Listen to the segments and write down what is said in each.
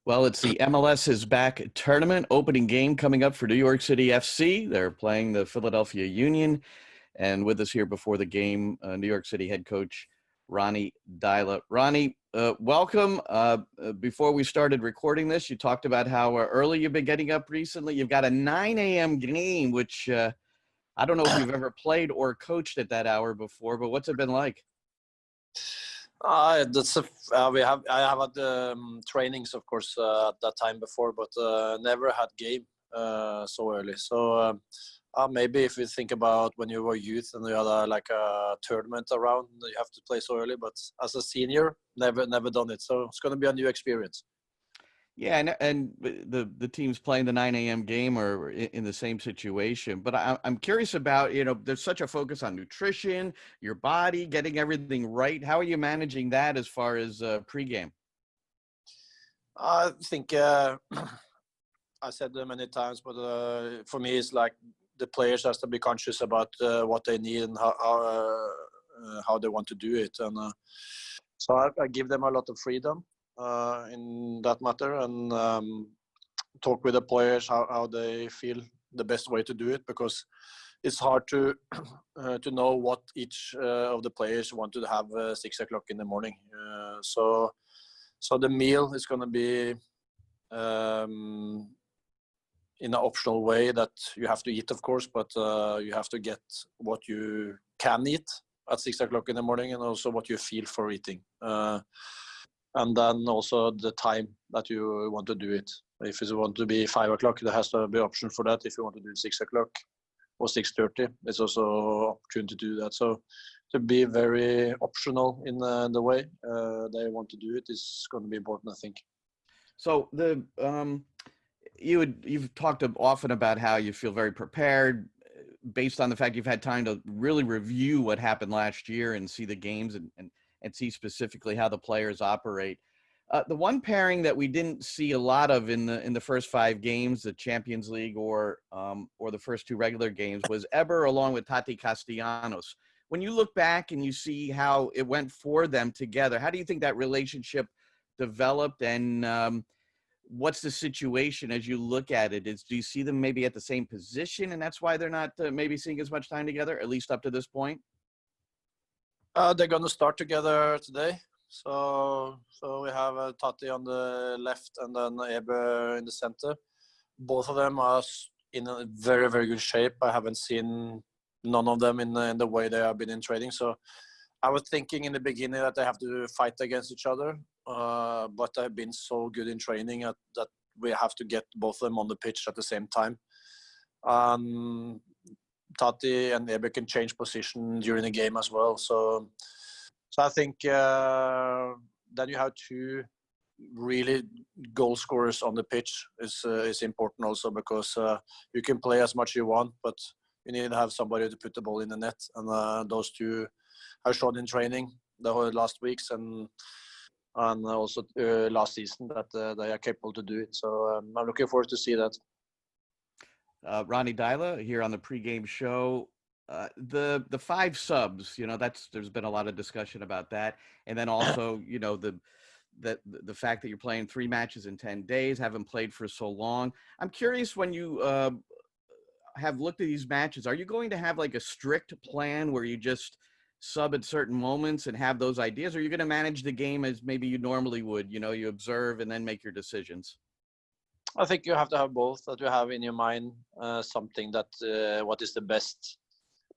Well, it's the MLS is back tournament opening game coming up for New York City FC. They're playing the Philadelphia Union. And with us here before the game, New York City head coach Ronny Deila. Ronny, welcome. Before we started recording this, you talked about how early you've been getting up recently. You've got a 9 a.m. game, which I don't know if you've ever played or coached at that hour before, but what's it been like? I have had trainings, of course, at that time before, but never had game so early. So maybe if you think about when you were youth and you had a tournament around, you have to play so early. But as a senior, never done it. So it's going to be a new experience. Yeah, and the teams playing the 9 a.m. game are in the same situation. But I'm curious about, there's such a focus on nutrition, your body, getting everything right. How are you managing that as far as pregame? I think I said them many times, but for me, it's like the players has to be conscious about what they need and how they want to do it. And so I give them a lot of freedom in that matter, and talk with the players how they feel the best way to do it, because it's hard to know what each of the players want to have 6 o'clock in the morning. So the meal is going to be in an optional way that you have to eat, of course, but you have to get what you can eat at 6 o'clock in the morning, and also what you feel for eating. And then also the time that you want to do it. If you want to be 5 o'clock, there has to be option for that. If you want to do 6 o'clock or 6:30, there's also opportunity to do that. So to be very optional in the way they want to do it is going to be important, I think. So you've talked often about how you feel very prepared based on the fact you've had time to really review what happened last year and see the games and see specifically how the players operate. The one pairing that we didn't see a lot of in the first 5 games, the Champions League or the first 2 regular games, was Heber along with Taty Castellanos. When you look back and you see how it went for them together, how do you think that relationship developed, and what's the situation as you look at it? Do you see them maybe at the same position, and that's why they're not maybe seeing as much time together, at least up to this point? They're going to start together today. So we have Taty on the left and then Heber in the center. Both of them are in a very, very good shape. I haven't seen none of them in the way they have been in training. So I was thinking in the beginning that they have to fight against each other. But they've been so good in training that we have to get both of them on the pitch at the same time. Taty and Heber can change position during the game as well. So I think then you have 2 really goal scorers on the pitch is important also, because you can play as much as you want, but you need to have somebody to put the ball in the net. And those 2 have shown in training the whole last weeks and also last season that they are capable to do it. So I'm looking forward to see that. Ronny Deila here on the pregame show. The 5 subs, there's been a lot of discussion about that, and then also the fact that you're playing 3 matches in 10 days, haven't played for so long. I'm curious, when you have looked at these matches, are you going to have like a strict plan where you just sub at certain moments and have those ideas, or are you going to manage the game as maybe you normally would? You observe and then make your decisions. I think you have to have both, that you have in your mind something that what is the best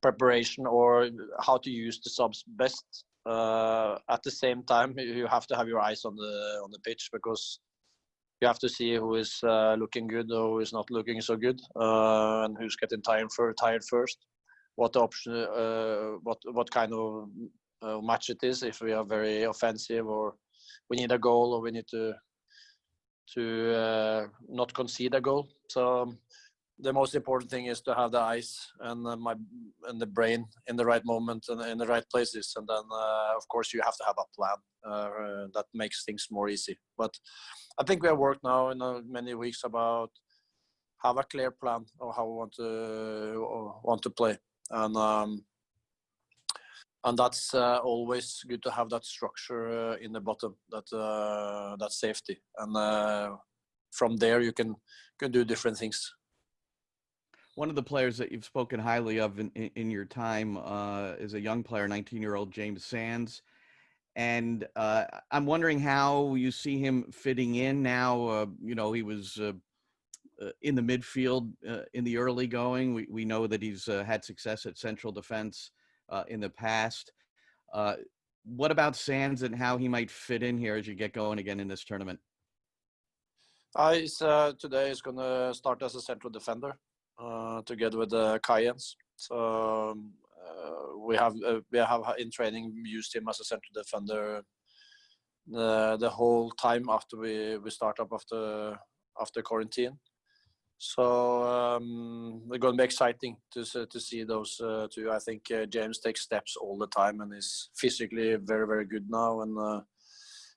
preparation or how to use the subs best. At the same time, you have to have your eyes on the pitch, because you have to see who is looking good or who is not looking so good, and who's getting tired first. What option, what kind of match it is, if we are very offensive or we need a goal or we need to not concede a goal. So the most important thing is to have the eyes and the brain in the right moment and in the right places. And then, of course, you have to have a plan that makes things more easy. But I think we have worked now in many weeks about have a clear plan of how we want to play. And that's always good to have that structure in the bottom, that safety, and from there you can do different things. One of the players that you've spoken highly of in your time is a young player, 19-year-old James Sands. And I'm wondering how you see him fitting in now. He was in the midfield in the early going. We know that he's had success at central defense in the past. What about Sands and how he might fit in here as you get going again in this tournament? Today he's going to start as a central defender together with Kayens. So we have in training used him as a central defender the whole time after we start up after quarantine. So it's going to be exciting to see those two. I think James takes steps all the time and is physically very, very good now, and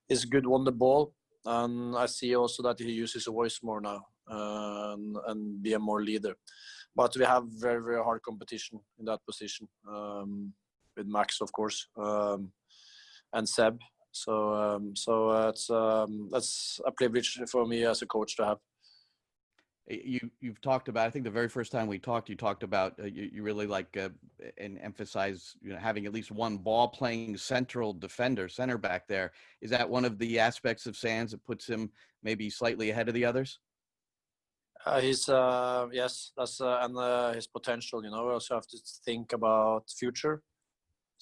is good on the ball. And I see also that he uses his voice more now and be a more leader. But we have very, very hard competition in that position with Max, of course, and Seb. So that's a privilege for me as a coach to have. You've talked about, I think the very first time we talked, you talked about you really like and emphasize having at least one ball playing center back there. Is that one of the aspects of Sands that puts him maybe slightly ahead of the others? Yes, that's and his potential. We also have to think about future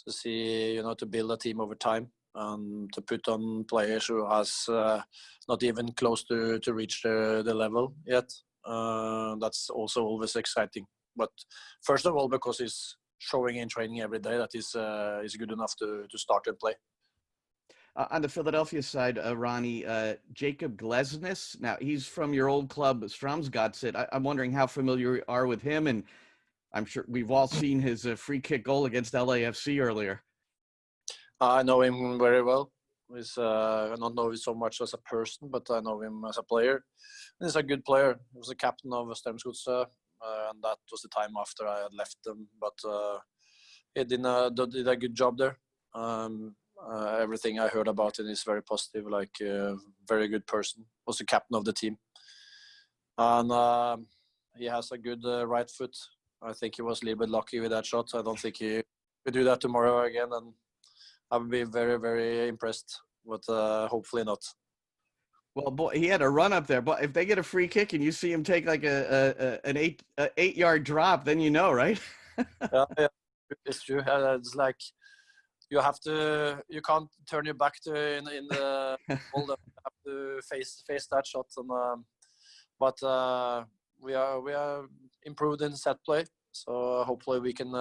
to see, to build a team over time and to put on players who has not even close to reach the level yet. That's also always exciting. But first of all, because he's showing in training every day that he's good enough to start and play. On the Philadelphia side, Ronny, Jacob Glesnes, now he's from your old club, Strømsgodset. I'm wondering how familiar you are with him, and I'm sure we've all seen his free kick goal against LAFC earlier. I know him very well. I don't know him so much as a person, but I know him as a player. He's a good player. He was the captain of Strømsgodset, and that was the time after I had left them. But he did a good job there. Everything I heard about him is very positive, like a very good person. Was the captain of the team. And he has a good right foot. I think he was a little bit lucky with that shot. I don't think he will do that tomorrow again, and I would be very, very impressed, but hopefully not. Well, boy, he had a run up there, but if they get a free kick and you see him take like an 8-yard drop, then right? Yeah, it's true. It's like you can't turn your back to in the ball. You have to face that shot. And, but we are improved in set play, so hopefully we can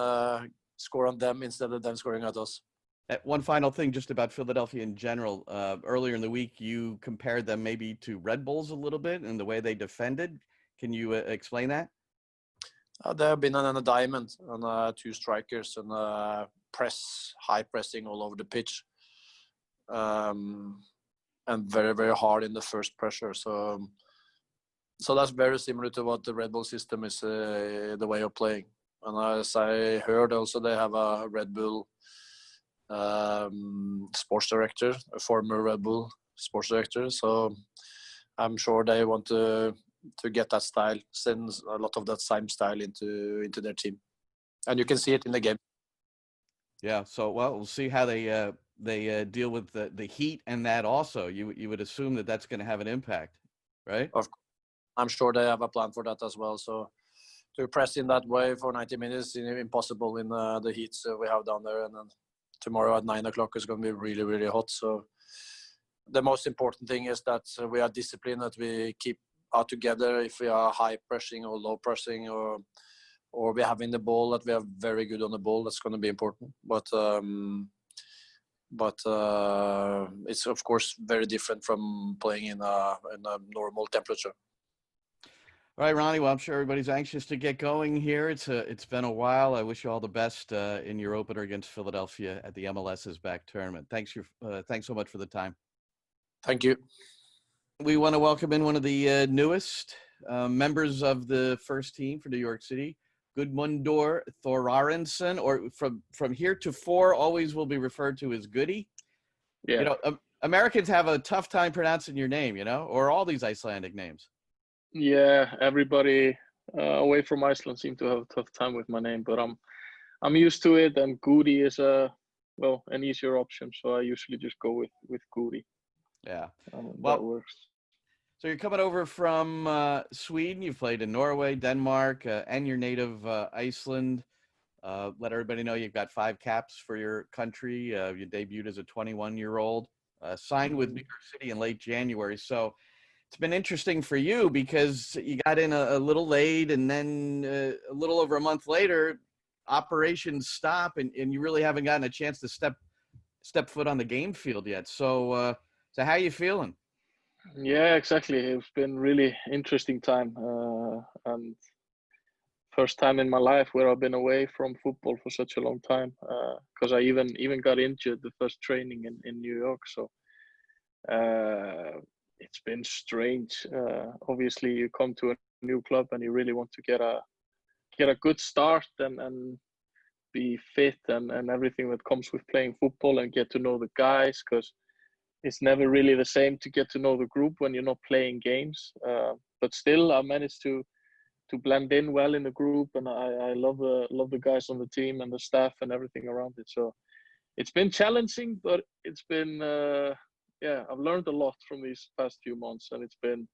score on them instead of them scoring at us. One final thing just about Philadelphia in general. Earlier in the week, you compared them maybe to Red Bulls a little bit in the way they defended. Can you explain that? They have been on a diamond and two strikers and high pressing all over the pitch. And very, very hard in the first pressure. So that's very similar to what the Red Bull system is, the way of playing. And as I heard also, they have a Red Bull sports director, a former Red Bull sports director. So I'm sure they want to get that style, send a lot of that same style into their team, and you can see it in the game. Yeah. So we'll see how they deal with the heat and that also. You would assume that that's going to have an impact, right? Of course. I'm sure they have a plan for that as well. So to press in that way for 90 minutes is impossible in the heat we have down there, and then tomorrow at 9 o'clock is going to be really, really hot. So the most important thing is that we are disciplined, that we keep out together. If we are high pressing or low pressing or we having the ball, that we are very good on the ball, that's going to be important. But it's of course very different from playing in a normal temperature. All right, Ronny. Well, I'm sure everybody's anxious to get going here. It's been a while. I wish you all the best in your opener against Philadelphia at the MLS's back tournament. Thanks so much for the time. Thank you. We want to welcome in one of the newest members of the first team for New York City, Gudmundur Thorarinsson, or from here to four always will be referred to as Gudi. Yeah. You know, Americans have a tough time pronouncing your name, you know, or all these Icelandic names. Yeah, everybody away from Iceland seem to have a tough time with my name, but I'm used to it, and Gudi is an easier option, so I usually just go with Gudi. Yeah, that works. So you're coming over from Sweden. You've played in Norway, Denmark, and your native Iceland. Let everybody know you've got 5 caps for your country. You debuted as a 21-year-old, signed with New York City in late January. So it's been interesting for you because you got in a little late, and then a little over a month later, operations stop, and you really haven't gotten a chance to step foot on the game field yet. So how are you feeling? Yeah, exactly. It's been really interesting time, and first time in my life where I've been away from football for such a long time. Because I even got injured the first training in New York. So it's been strange. Obviously, you come to a new club and you really want to get a good start and be fit and everything that comes with playing football, and get to know the guys, because it's never really the same to get to know the group when you're not playing games. But still, I managed to blend in well in the group, and I love the guys on the team and the staff and everything around it. So it's been challenging, but it's been I've learned a lot from these past few months, and it's been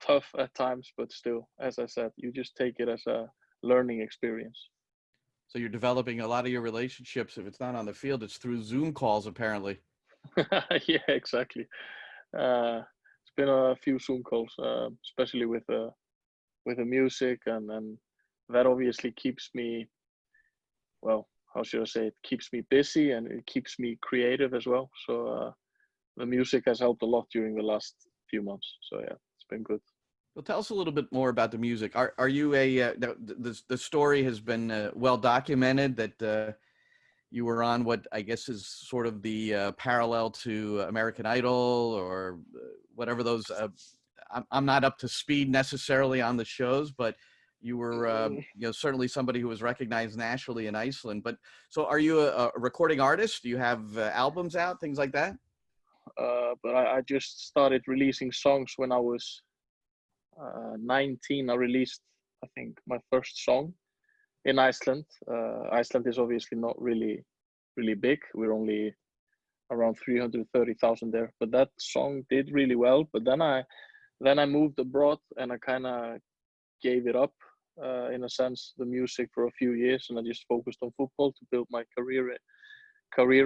tough at times, but still, as I said, you just take it as a learning experience. So you're developing a lot of your relationships. If it's not on the field, it's through Zoom calls, apparently. Yeah, exactly. It's been a few Zoom calls, especially with the music, and that obviously keeps me, how should I say it, keeps me busy, and it keeps me creative as well. So the music has helped a lot during the last few months. So yeah, it's been good. Well, tell us a little bit more about the music. Are you the story has been well documented that you were on what I guess is sort of the parallel to American Idol, or whatever those. I'm not up to speed necessarily on the shows, but you were certainly somebody who was recognized nationally in Iceland. But so are you a recording artist? Do you have albums out, things like that? But I just started releasing songs when I was 19. I released, I think, my first song in Iceland. Iceland is obviously not really big. We're only around 330,000 there, but that song did really well. But then I moved abroad, and I kind of gave it up, in a sense, the music, for a few years, and I just focused on football to build my career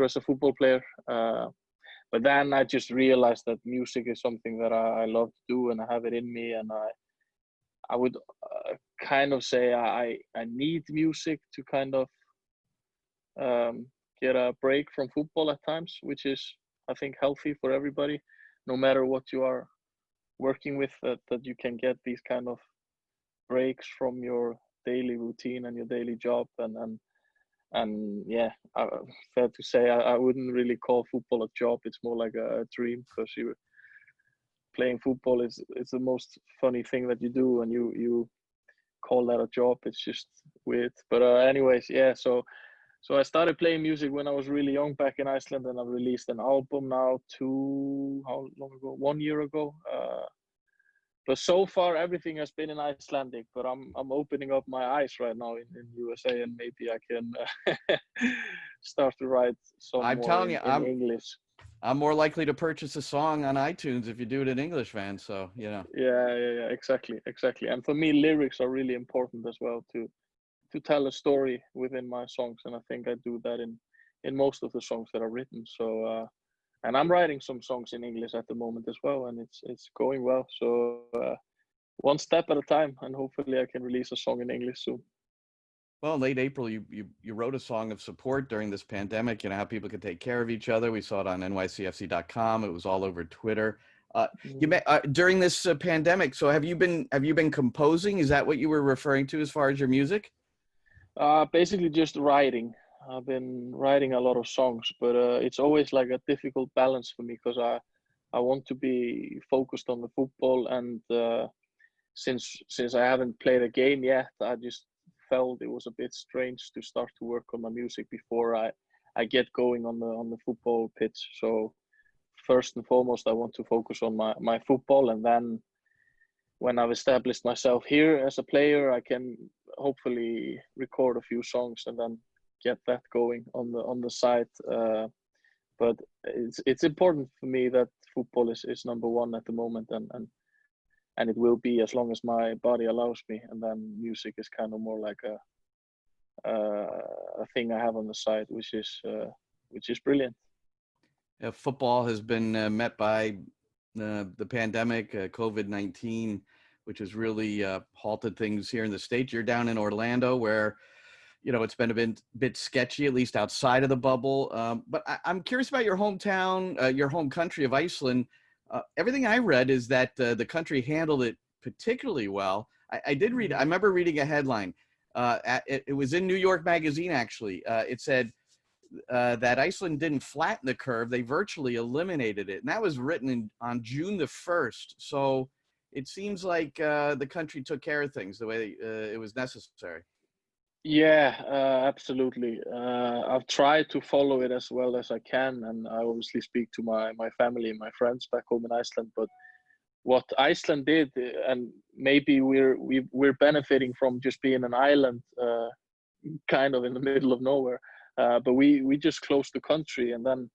as a football player. But then I just realized that music is something that I love to do, and I have it in me, and I would kind of say I need music to kind of get a break from football at times, which is, I think, healthy for everybody, no matter what you are working with, that you can get these kind of breaks from your daily routine and your daily job, and yeah, fair to say, I wouldn't really call football a job. It's more like a dream, because playing football is the most funny thing that you do, and you call that a job. It's just weird. But anyways, yeah, so I started playing music when I was really young back in Iceland, and I've released an album now how long ago? 1 year ago. But so far, everything has been in Icelandic. But I'm opening up my eyes right now in USA, and maybe I can start to write some more in English. I'm more likely to purchase a song on iTunes if you do it in English, man. So, you know. Yeah, exactly. And for me, lyrics are really important as well, to tell a story within my songs, and I think I do that in most of the songs that are written. So and I'm writing some songs in English at the moment as well, and it's going well. So one step at a time, and hopefully I can release a song in English soon. Well, in late April, you wrote a song of support during this pandemic. You know, how people could take care of each other. We saw it on NYCFC.com. It was all over Twitter. During this pandemic. So have you been composing? Is that what you were referring to as far as your music? Basically just writing. I've been writing a lot of songs, but it's always like a difficult balance for me, because I want to be focused on the football and since I haven't played a game yet, I just felt it was a bit strange to start to work on my music before I get going on the football pitch. So first and foremost, I want to focus on my football, and then when I've established myself here as a player, I can hopefully record a few songs and then get that going on the side. But it's important for me that football is number one at the moment, and it will be as long as my body allows me. And then music is kind of more like a thing I have on the side, which is brilliant. Football has been met by the pandemic, COVID-19, which has really halted things here in the States. You're down in Orlando, where it's been a bit sketchy, at least outside of the bubble. But I'm curious about your hometown, your home country of Iceland. Everything I read is that the country handled it particularly well. I did read, I remember reading a headline. It was in New York Magazine, actually. It said that Iceland didn't flatten the curve. They virtually eliminated it. And that was written on June the 1st. So it seems like the country took care of things the way it was necessary. Yeah, absolutely. I've tried to follow it as well as I can, and I obviously speak to my family and my friends back home in Iceland. But what Iceland did, and maybe we're benefiting from just being an island, kind of in the middle of nowhere. But we just closed the country, and then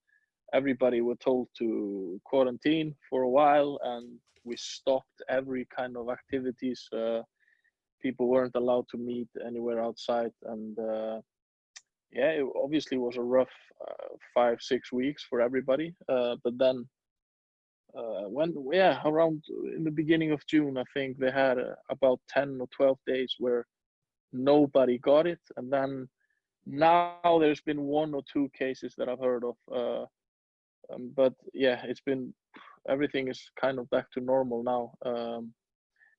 everybody were told to quarantine for a while, and we stopped every kind of activities. People weren't allowed to meet anywhere outside, and it obviously was a rough 5-6 weeks for everybody. But then around in the beginning of June, I think they had about 10 or 12 days where nobody got it, and then now there's been 1 or 2 cases that I've heard of. But yeah, everything is kind of back to normal now,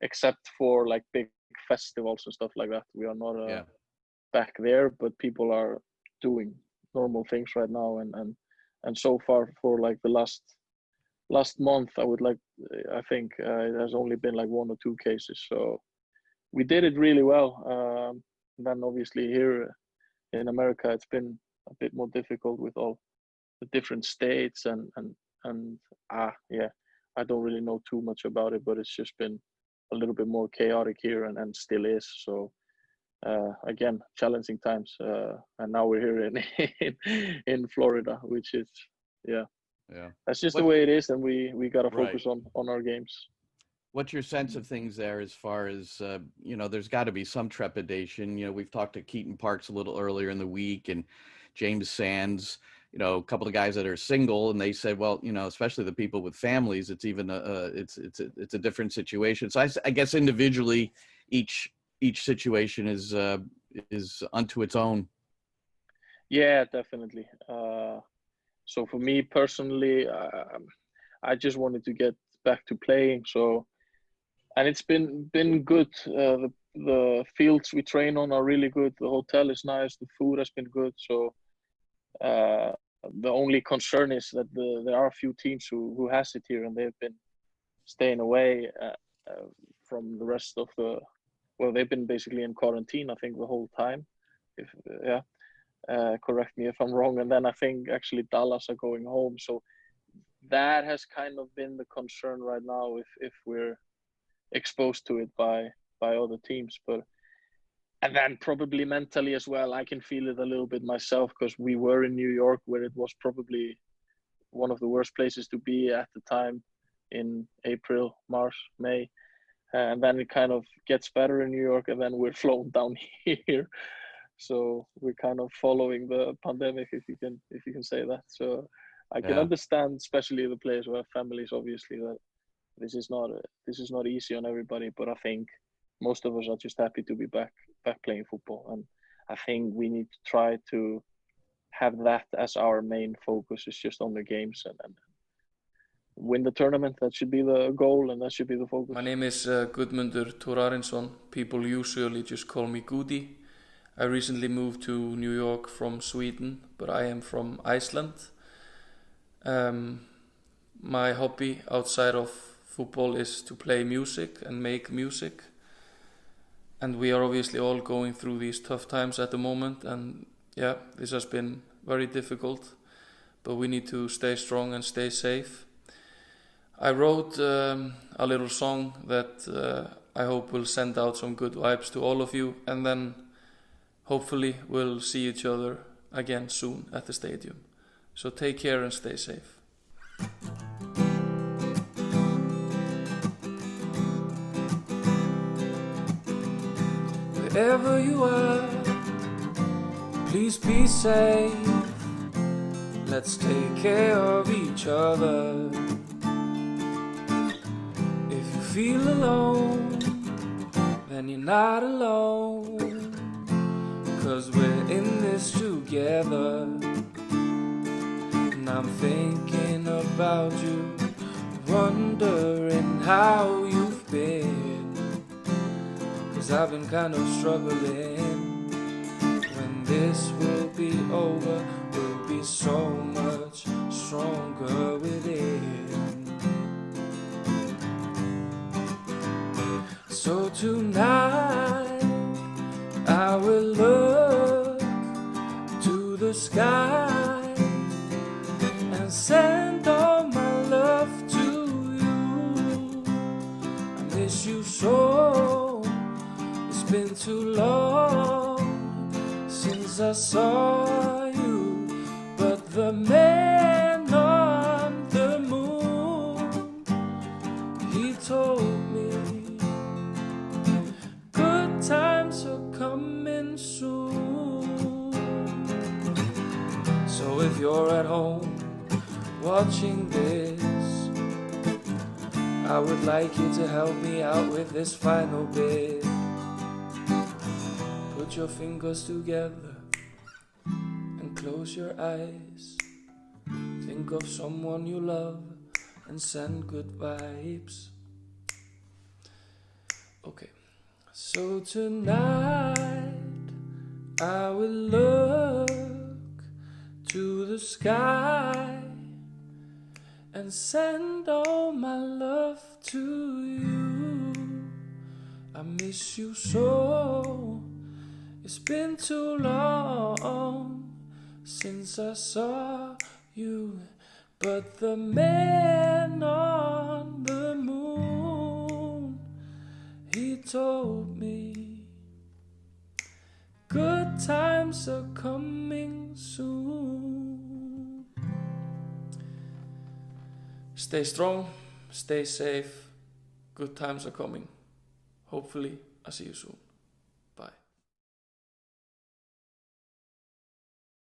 except for like big festivals and stuff like that. We are not back there, but people are doing normal things right now, and so far for like the last month, I think it has only been like 1 or 2 cases. So we did it really well. Then obviously here in America, it's been a bit more difficult with all the different states, and I don't really know too much about it, but it's just been a little bit more chaotic here, and still is. So again, challenging times, and now we're here in Florida, which is that's just the way it is, and we got to focus on our games. What's your sense of things there as far as, there's got to be some trepidation. We've talked to Keaton Parks a little earlier in the week, and James Sands, a couple of guys that are single, and they said, well, especially the people with families, it's even it's a different situation. So I guess individually, each situation is unto its own. Yeah, definitely. So for me personally, I just wanted to get back to playing. So, and it's been good. The fields we train on are really good. The hotel is nice. The food has been good. So the only concern is that there are a few teams who has it here, and they've been staying away from the rest of they've been basically in quarantine, I think, the whole time. Correct me if I'm wrong. And then I think actually Dallas are going home. So that has kind of been the concern right now, if we're exposed to it by other teams. And then probably mentally as well, I can feel it a little bit myself, because we were in New York, where it was probably one of the worst places to be at the time in April, March, May. And then it kind of gets better in New York, and then we're flown down here. So we're kind of following the pandemic, if you can say that. So I can understand, especially the players who have families, obviously, that this is not easy on everybody. But I think most of us are just happy to be back playing football, and I think we need to try to have that as our main focus. Is just on the games and win the tournament. That should be the goal, and that should be the focus. My name is Gudmundur Thorarinsson. People usually just call me Gudi. I recently moved to New York from Sweden, but I am from Iceland. My hobby outside of football is to play music and make music. And we are obviously all going through these tough times at the moment. And yeah, this has been very difficult. But we need to stay strong and stay safe. I wrote a little song that I hope will send out some good vibes to all of you. And then hopefully we'll see each other again soon at the stadium. So take care and stay safe. Wherever you are, please be safe. Let's take care of each other. If you feel alone, then you're not alone. 'Cause we're in this together. And I'm thinking about you, wondering how you've been. 'Cause I've been kind of struggling. When this will be over, we'll be so much stronger within. So tonight I will look to the sky and send all my love to you. I miss you so. It's been too long since I saw you, but the man on the moon, he told me good times are coming soon. So if you're at home watching this, I would like you to help me out with this final bit. Put your fingers together and close your eyes. Think of someone you love and send good vibes. Okay, so tonight I will look to the sky and send all my love to you. I miss you so. It's been too long since I saw you, but the man on the moon, he told me good times are coming soon. Stay strong, stay safe, good times are coming. Hopefully, I see you soon.